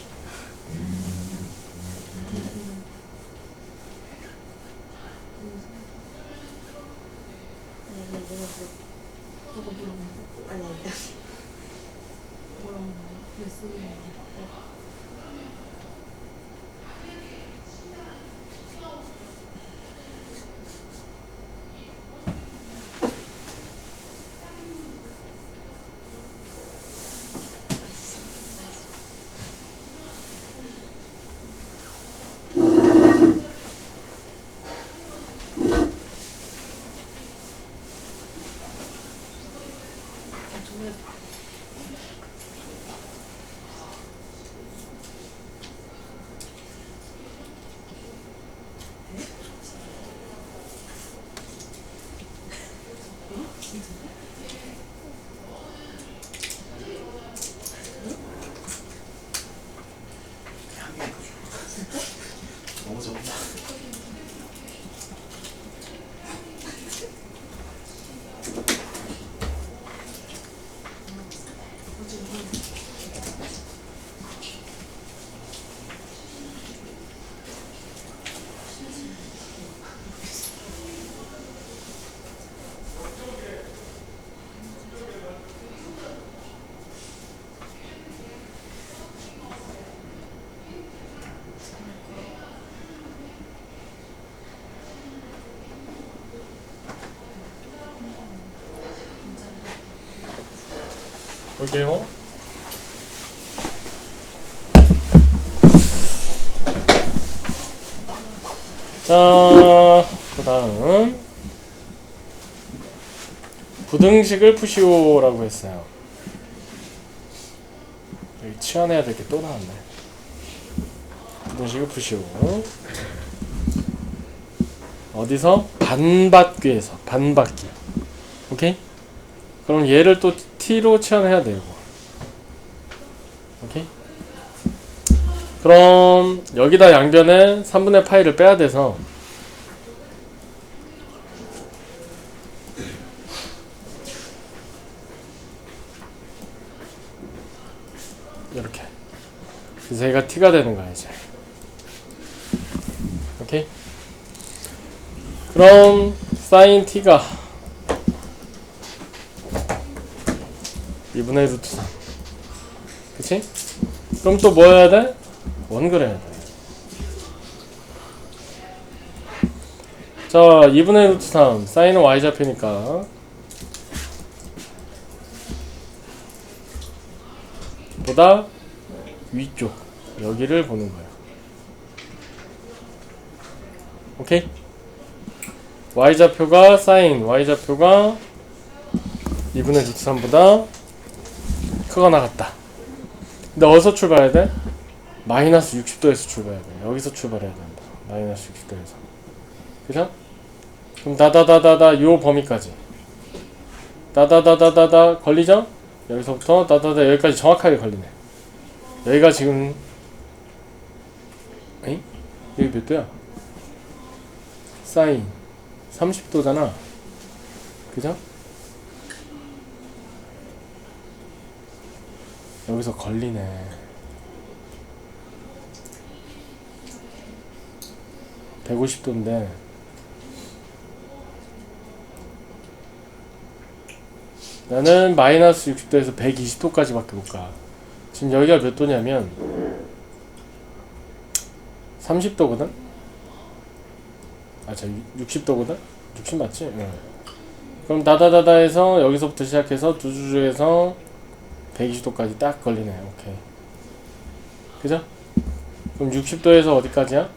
너무 좋다. 볼게요. 자, 그 다음 부등식을 푸시오라고 했어요. 여기 치환해야 될 게 또 나왔네. 부등식을 푸시오. 어디서? 반바퀴에서. 반바퀴. 오케이? 그럼 얘를 또 t로 치환해야 되고. 오케이? 그럼 여기다 양변에 3분의 파이를 빼야 돼서 이렇게. 그래서 얘가 t가 되는 거야 이제. 오케이? 그럼 sin t가 2분의 루트 3. 그치? 그럼 또 뭐 해야 돼? 원 그려야 돼. 자, 2분의 루트 3. 사인은 y좌표니까 보다 위쪽 여기를 보는 거야. 오케이? y좌표가 사인 y좌표가 2분의 루트 3보다 크거나 같다. 근데 어디서 출발해야 돼? 마이너스 60도에서 출발해야 돼. 여기서 출발해야 된다. 마이너스 60도에서. 그죠? 그럼 다다다다다 요 범위까지. 다다다다다다 걸리죠? 여기서부터 다다다 여기까지 정확하게 걸리네. 여기가 지금 에잉? 여기 몇 도야? 사인 30도잖아. 그죠? 여기서 걸리네. 150도인데 나는 마이너스 60도에서 120도까지 밖에 못 가. 지금 여기가 몇 도냐면 30도거든? 아, 60도거든? 60 맞지? 응. 그럼 다다다다 해서 여기서부터 시작해서 두주주에서 120도까지 딱 걸리네. 오케이. 그죠? 그럼 60도에서 어디까지야?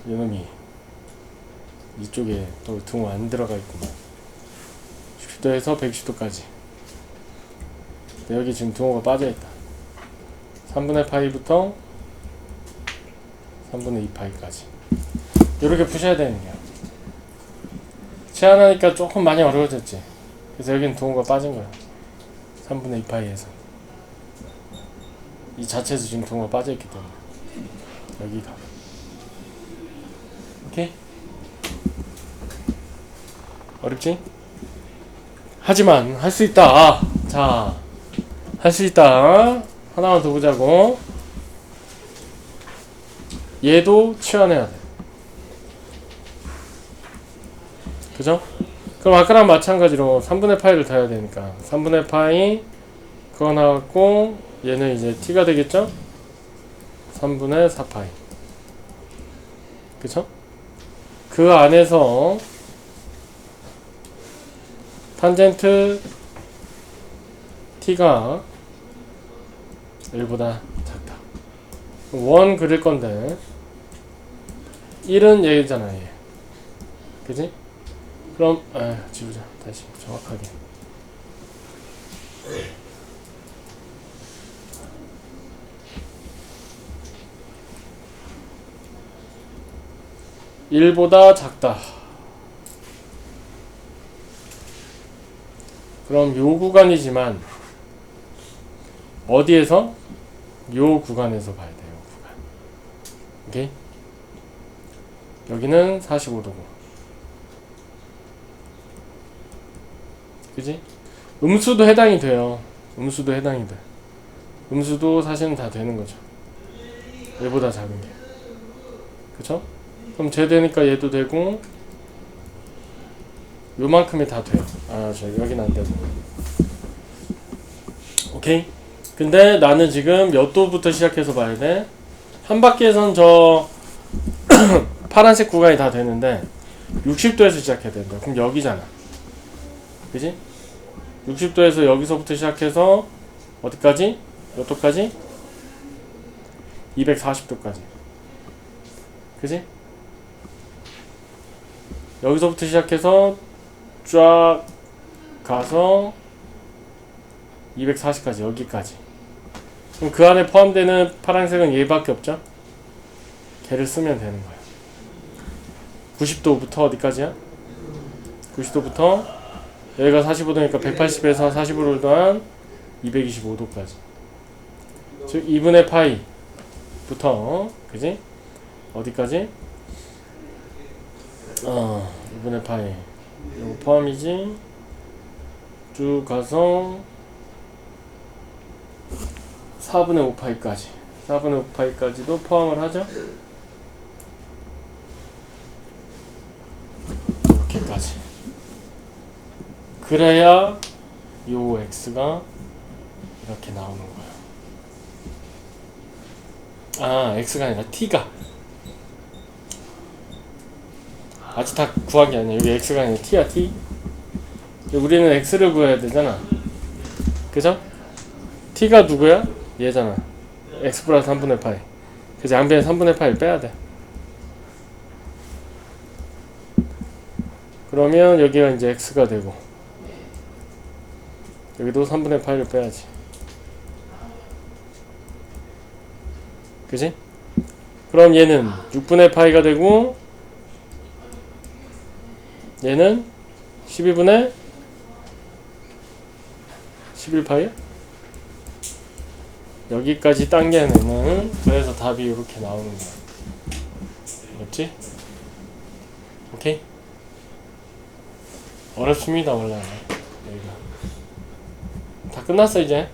이놈이 이쪽에 또 등호 안 들어가 있구만. 60도에서 120도까지. 여기 지금 등호가 빠져있다. 3분의 파이부터 3분의 2파이까지. 이렇게 푸셔야 되는 거야. 제한하니까 조금 많이 어려워졌지. 그래서 여기는 등호가 빠진 거야. 3분의 2파이에서. 이 자체에서 지금 등호가 빠져있기 때문에. 여기가. 오케이? 어렵지? 하지만 할 수 있다. 자, 할 수 있다. 하나만 더 보자고. 얘도 치환해야 돼. 그죠? 그럼 아까랑 마찬가지로 3분의 파이를 더해야 되니까 3분의 파이 그거 나왔고 얘는 이제 t가 되겠죠? 3분의 4파이. 그쵸? 그 안에서 탄젠트 t가 1보다 작다. 원 그릴 건데 1은 얘잖아, 얘. 그지? 그럼 지우자. 다시 정확하게. (1보다) 작다. 그럼 요 구간이지만 어디에서? 요 구간에서 봐야 돼요. 구간. 오케이? 여기는 45도고. 그지? 음수도 해당이 돼요. 음수도 해당이 돼. 음수도 사실은 다 되는 거죠. 얘보다 작은 게. 그쵸? 그럼 쟤 되니까 얘도 되고 요만큼이 다 돼요. 아, 여긴 안 되고. 오케이? 근데 나는 지금 몇 도부터 시작해서 봐야 돼? 한 바퀴에선 저 파란색 구간이 다 되는데 60도에서 시작해야 된다. 그럼 여기잖아. 그지? 60도에서 여기서부터 시작해서 어디까지? 몇 도까지? 240도까지. 그지? 여기서부터 시작해서 쫙 가서 240까지, 여기까지. 그럼 그 안에 포함되는 파란색은 얘밖에 없죠? 걔를 쓰면 되는 거야. 90도부터 어디까지야? 90도부터 여기가 45도니까 180에서 45를 더한 225도까지. 즉 2분의 파이부터 그지? 어디까지? 2분의 파이 이거 포함이지? 쭉 가서 4분의 5파이까지 4분의 5파이까지도 포함을 하죠? 이렇게까지. 그래야 요 x가 이렇게 나오는 거야. 아, x가 아니라 t가. 아직 다 구한 게 아니야. 여기 x가 아니라 t야, t. 우리는 x를 구해야 되잖아. 그죠? t가 누구야? 얘잖아. x 플러스 3분의 파이. 그래서 양변에 3분의 파이를 빼야 돼. 그러면 여기가 이제 x가 되고 여기도 3분의 파이를 빼야지. 그지? 그럼 얘는 6분의 파이가 되고 얘는 12분의 11파이야? 여기까지 당겨내는. 그래서 답이 이렇게 나오는 거야. 맞지? 오케이? 어렵습니다 원래. 여기가 다 끝났어 이제.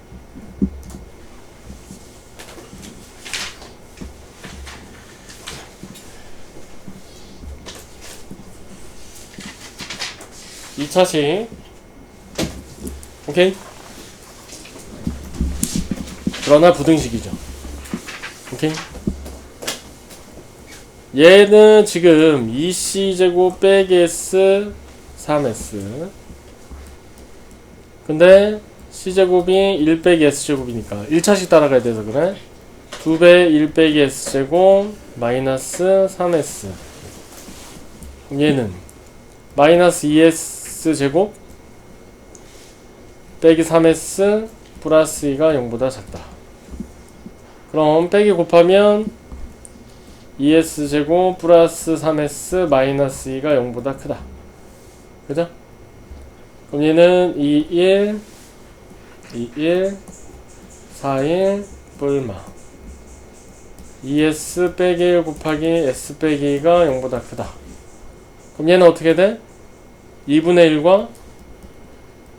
2차식. 오케이? 그러나 부등식이죠. 오케이? 얘는 지금 2c제곱 빼기 s 3s. 근데 c제곱이 1 빼기 s제곱이니까 1차식 따라가야 돼서 그래. 2배 1 빼기 s제곱 마이너스 3s. 그럼 얘는 마이너스 2s제곱 빼기 3s 플러스 2가 0보다 작다. 그럼 빼기 곱하면 2s제곱 플러스 3s 마이너스 2가 0보다 크다. 그죠? 그럼 얘는 2, 1, 4, 1 뿔마 2s 빼기 1 곱하기 s 빼기 2가 0보다 크다. 그럼 얘는 어떻게 돼? 2분의 1과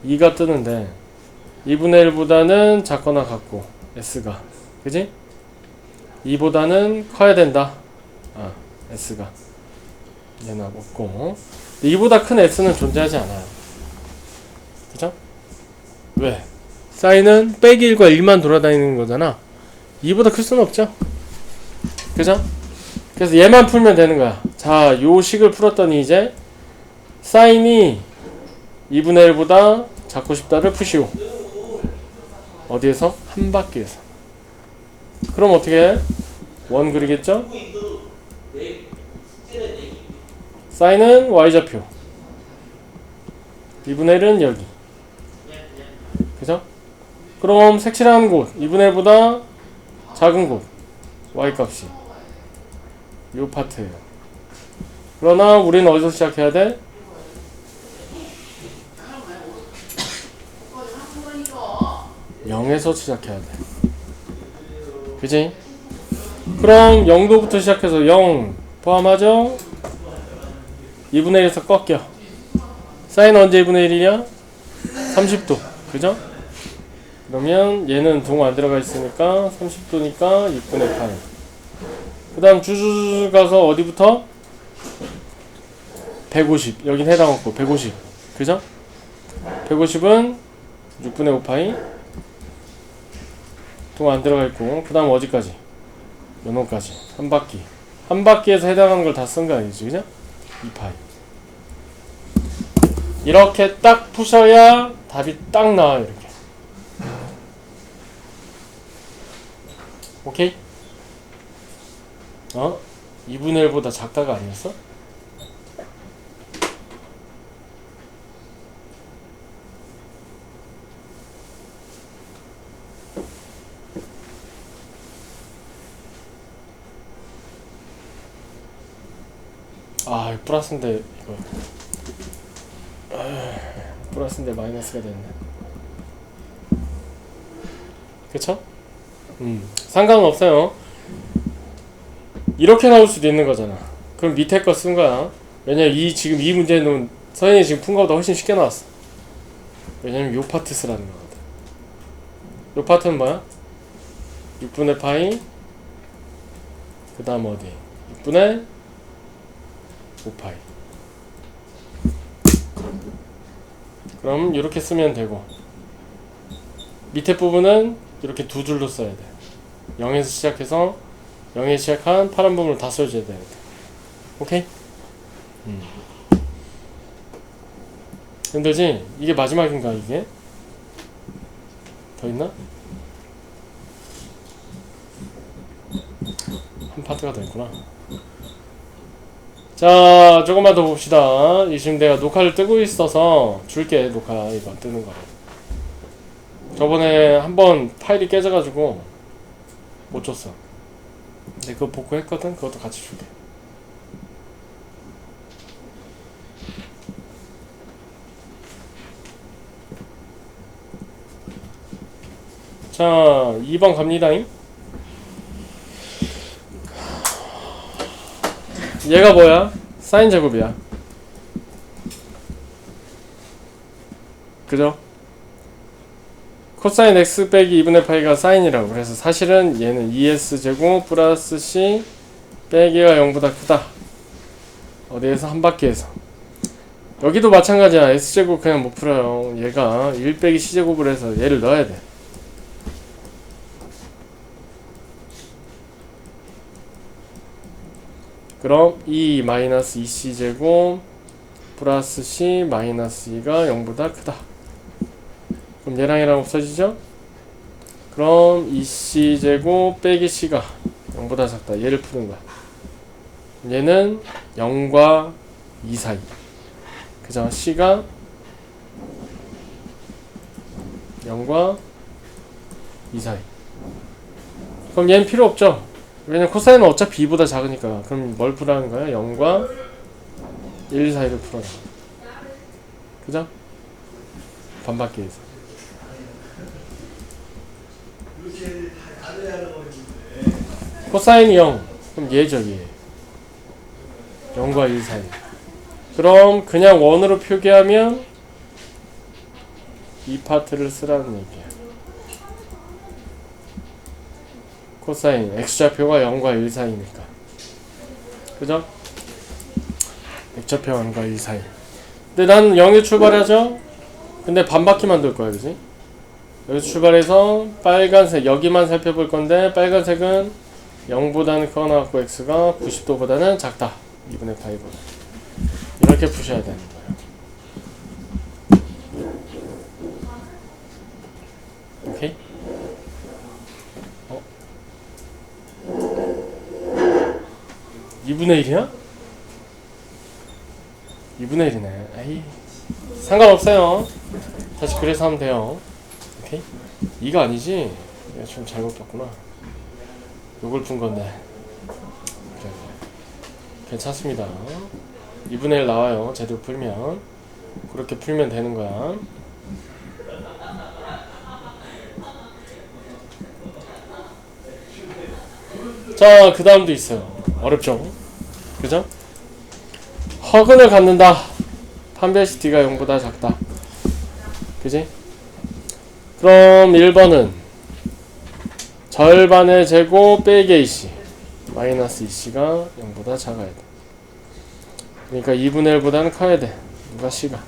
2가 뜨는데 2분의 1보다는 작거나 같고 s가 그지? 2보다는 커야 된다. s가 얘는 없고 2보다 큰 s는 존재하지 않아요. 그죠? 왜? 사인은 빼기 1과 1만 돌아다니는 거잖아. 2보다 클 수는 없죠. 그죠? 그래서 얘만 풀면 되는 거야. 자, 요 식을 풀었더니 이제 사인이 2분의 1보다 작고 싶다를 푸시오. 어디에서? 한 바퀴에서. 그럼 어떻게 해? 원 그리겠죠? 사인은 y좌표 2분의 1은 여기. 그죠? 그럼 색칠하는 곳 2분의 1보다 작은 곳 y값이 요 파트예요. 그러나 우리는 어디서 시작해야 돼? (0) 에서 시작해야 돼. 그지? 그럼 0도부터 시작해서 0 포함하죠? 2분의 1에서 꺾여. 사인 언제 2분의 1이냐? 30도. 그죠? 그러면 얘는 동 안 들어가 있으니까 30도니까 6분의 8. 그 다음 주주주 가서 어디부터? 150. 여긴 해당 없고 150. 그죠? 150은 6분의 5파이. 동 안 들어가 있고 그 다음 어디까지? 요놈까지. 한 바퀴. 한 바퀴에서 해당하는 걸 다 쓴 거 아니지? 그죠? 2파이. 이렇게 딱 푸셔야 답이 딱 나와요. 이렇게. 오케이? 2분의 1보다 작다가 아니었어? 플러스인데 이거 플러스인데 마이너스가 됐네. 그쵸? 상관은 없어요. 이렇게 나올 수도 있는 거잖아. 그럼 밑에 거 쓴 거야. 왜냐면 지금 이 문제는 서현이 지금 푼 거보다 훨씬 쉽게 나왔어. 왜냐면 요 파트 쓰라는 거거든. 요 파트는 뭐야? 6분의 파이 그 다음 어디? 6분의 5파이. 그럼 이렇게 쓰면 되고 밑에 부분은 이렇게 두 줄로 써야 돼. 0에서 시작해서 0에 시작한 파란 부분을 다 써줘야 돼. 오케이? 힘들지? 이게 마지막인가 이게? 더 있나? 한 파트가 더 있구나. 자, 조금만 더 봅시다. 지금 내가 녹화를 뜨고 있어서 줄게. 녹화 이거 뜨는 거를. 저번에 한번 파일이 깨져가지고 못 줬어. 근데 그거 복구했거든? 그것도 같이 줄게. 자, 2번 갑니다잉. 얘가 뭐야? 사인 제곱이야. 그죠? 코사인 x 빼기 2분의 파이가 사인이라고. 그래서 사실은 얘는 2s제곱 플러스 c 빼기가 0보다 크다. 어디에서? 한 바퀴에서. 여기도 마찬가지야. S제곱 그냥 못 풀어요. 얘가 1 빼기 C제곱을 해서 얘를 넣어야 돼. 그럼 2 마이너스 2C제곱 플러스 C 마이너스 2가 0보다 크다. 그럼 얘랑 얘랑 없어지죠? 그럼 2C제곱 빼기 C가 0보다 작다. 얘를 푸는 거야. 얘는 0과 2 사이. 그죠? C가 0과 2 사이. 그럼 얘는 필요 없죠? 왜냐면 코사인은 어차피 2보다 작으니까. 그럼 뭘 풀라는 거야? 0과 1 사이를 풀어라. 그죠? 반바퀴에서. 코사인이 0. 그럼 얘죠, 얘. 0과 1 사이. 그럼 그냥 원으로 표기하면 이 파트를 쓰라는 얘기야. 코사인 x좌표가 0과 1 사이니까. 그죠? x좌표 0과 1 사이. 근데 난 0에 출발하죠? 근데 반바퀴 만들 거야, 그지? 여기서 출발해서 빨간색, 여기만 살펴볼 건데 빨간색은 0보다는 크거나 같고 x가 90도보다는 작다. 2분의 파이보다. 이렇게 푸셔야 되는 거예요. 오케이? 2분의 1이야? 2분의 1이네. 에이, 상관없어요. 다시 그래서 하면 돼요. 오케이? 2가 아니지? 내가 좀 잘못 봤구나. 요걸 푼 건데. 그래. 괜찮습니다. 2분의 1 나와요. 제대로 풀면. 그렇게 풀면 되는 거야. 자, 그 다음도 있어요. 어렵죠? 그죠? 허근을 갖는다. 판별시 D가 0보다 작다. 그지? 그럼 1번은 절반의 제곱 빼기 AC 마이너스 2C가 0보다 작아야 돼. 그러니까 2분의 1보다는 커야 돼. 누가 C가.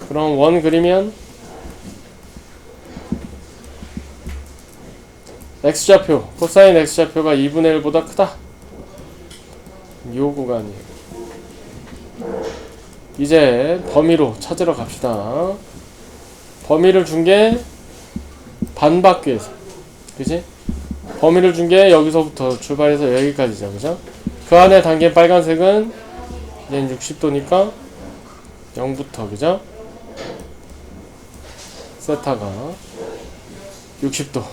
그럼 원 그리면 x좌표, 코사인 x좌표가 2분의 1보다 크다. 요 구간이에요. 이제 범위로 찾으러 갑시다. 범위를 준 게 반바퀴에서, 그지? 범위를 준 게 여기서부터 출발해서 여기까지죠, 그죠? 그 안에 담긴 빨간색은 얘는 60도니까 0부터, 그죠? 세타가 60도.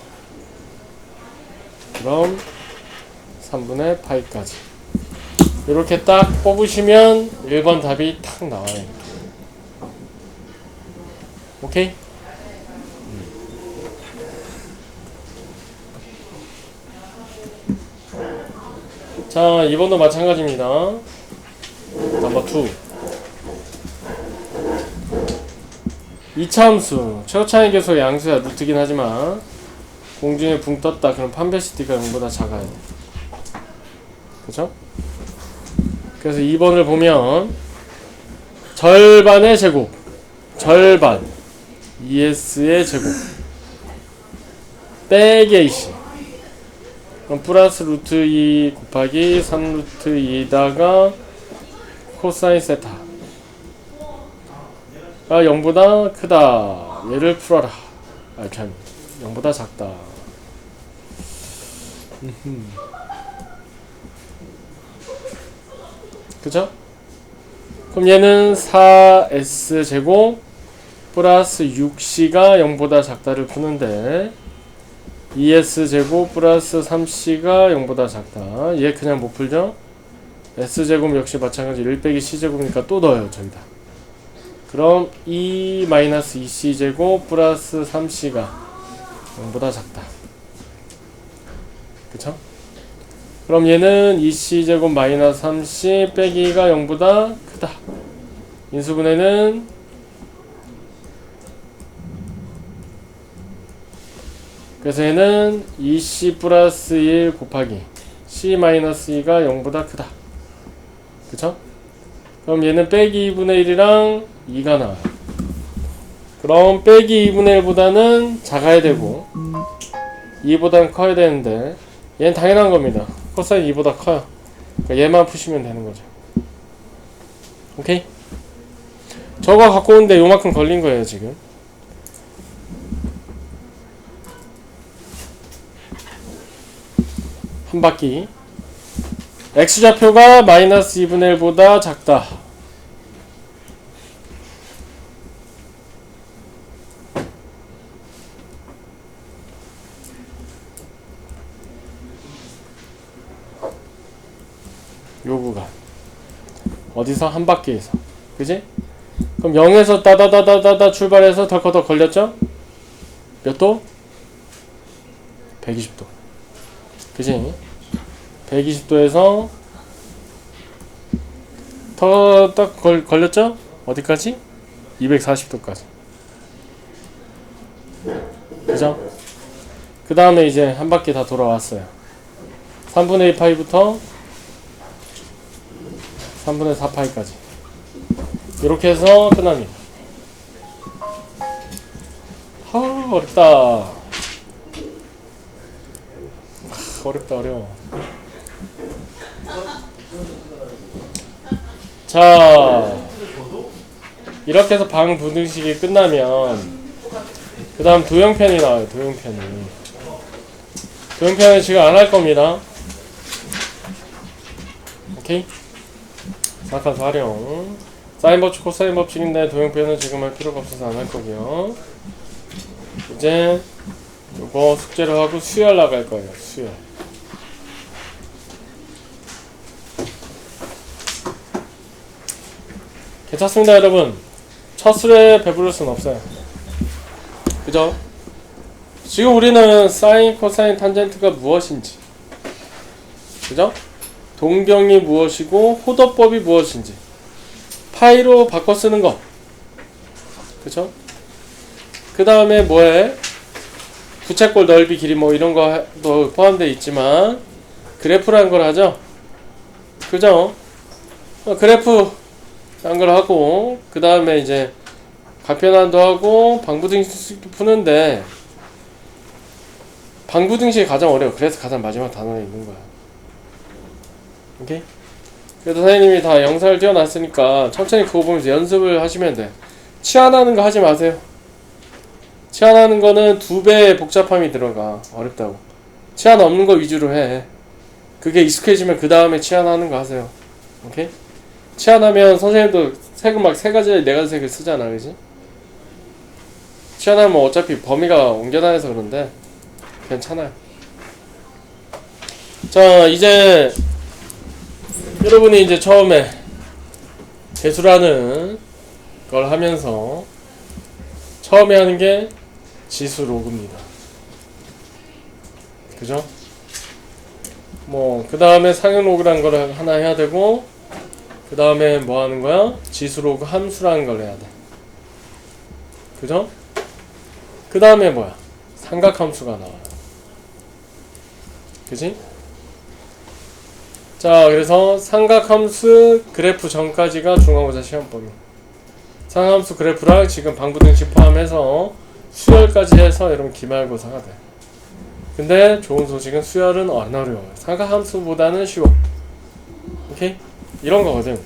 그럼 3분의 파이까지. 이렇게 딱 뽑으시면 1번 답이 탁 나와요. 오케이? 자, 2번도 마찬가지입니다. 넘버 2. 이차함수, 최고차이 계속 양수야. 루트긴 하지만 공중에 붕 떴다. 그럼 판별시 D가 0보다 작아야 돼. 그죠? 그래서 2번을 보면 절반의 제곱, 절반 2S의 제곱 빼기 AC. 그럼 플러스 루트 2 곱하기 3 루트 2에다가 코사인 세타가 0보다 크다. 얘를 풀어라. 아, 참 0보다 작다. 그죠? 그럼 얘는 4S제곱 플러스 6C가 0보다 작다를 푸는데 2S제곱 플러스 3C가 0보다 작다. 얘 그냥 못 풀죠? S제곱 역시 마찬가지 1 빼기 C제곱이니까 또 넣어요, 저기다. 그럼 2 마이너스 2C제곱 플러스 3C가 0보다 작다. 그쵸? 그럼 얘는 2C제곱 마이너스 3C 빼기가 0보다 크다. 인수분해는 그래서 얘는 2C 플러스 1 곱하기 C 마이너스 2가 0보다 크다. 그쵸? 그럼 얘는 빼기 2분의 1이랑 2가 나와요. 그럼 빼기 2분의 1보다는 작아야 되고 2보다는 커야 되는데 얘는 당연한 겁니다. 코사인 2보다 커요. 그러니까 얘만 푸시면 되는 거죠. 오케이? 저거 갖고 오는데 요만큼 걸린 거예요 지금. 한 바퀴. x좌표가 마이너스 2분의 1보다 작다. 요 구간 어디서? 한 바퀴에서. 그지? 그럼 0에서 따다다다다다 출발해서 덜커덕 걸렸죠? 몇 도? 120도. 그지? 120도에서 더 딱 걸렸죠? 어디까지? 240도까지. 그죠? 그 다음에 이제 한 바퀴 다 돌아왔어요. 3분의 2 파이부터 3분의 4 파이까지. 이렇게 해서 끝납니다. 어렵다. 어렵다, 어려워. 자, 이렇게 해서 방부등식이 끝나면 그 다음 도형편이 나와요. 도형편은 지금 안 할 겁니다. 오케이? 사각함수 활용. 사인 법칙, 코사인 법칙인데 도형편은 지금 할 필요가 없어서 안 할 거고요. 이제 요거 숙제를 하고 수열 나갈 거예요. 수열. 괜찮습니다, 여러분. 첫 술에 배부를 순 없어요. 그죠? 지금 우리는 사인, 코사인, 탄젠트가 무엇인지, 그죠? 동경이 무엇이고 호도법이 무엇인지 파이로 바꿔 쓰는 거, 그죠? 그 다음에 뭐해? 부채꼴 넓이 길이 뭐 이런 거도 포함되어 있지만 그래프라는 걸 하죠. 그죠? 그래프 한 걸 하고 그 다음에 이제 가편환도 하고 방부등식도 푸는데 방부등식이 가장 어려워. 그래서 가장 마지막 단원에 있는 거야. 오케이? 그래도 선생님이 다 영상을 띄워놨으니까 천천히 그거 보면서 연습을 하시면 돼. 치환하는 거 하지 마세요. 치환하는 거는 2배의 복잡함이 들어가. 어렵다고. 치환 없는 거 위주로 해. 그게 익숙해지면 그 다음에 치환하는 거 하세요. 오케이? 치환하면 선생님도 색을 막 3가지, 4가지 색을 쓰잖아. 그지? 치환하면 어차피 범위가 옮겨다녀서 그런데 괜찮아요. 자, 이제 여러분이 이제 처음에 계수라는 걸 하면서 처음에 하는 게 지수 로그입니다. 그죠? 뭐 그 다음에 상형 로그라는 걸 하나 해야 되고 그 다음에 뭐 하는 거야? 지수 로그 함수라는 걸 해야 돼. 그죠? 그 다음에 뭐야? 삼각함수가 나와요. 그지? 자, 그래서 삼각함수 그래프 전까지가 중간고사 시험범위. 삼각함수 그래프랑 지금 방부등식 포함해서 수열까지 해서 여러분 기말고사가 돼. 근데 좋은 소식은 수열은 안 어려워요. 삼각함수보다는 쉬워. 오케이? 이런 거거든.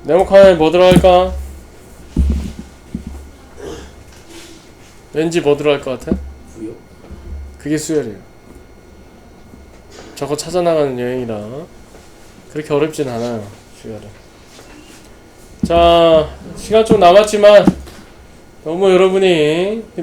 네모칸에 뭐 들어갈까? 왠지 뭐 들어갈 것 같아? 부여? 그게 수열이에요. 저거 찾아나가는 여행이라 그렇게 어렵진 않아요. 수열은. 자, 시간 좀 남았지만 너무 여러분이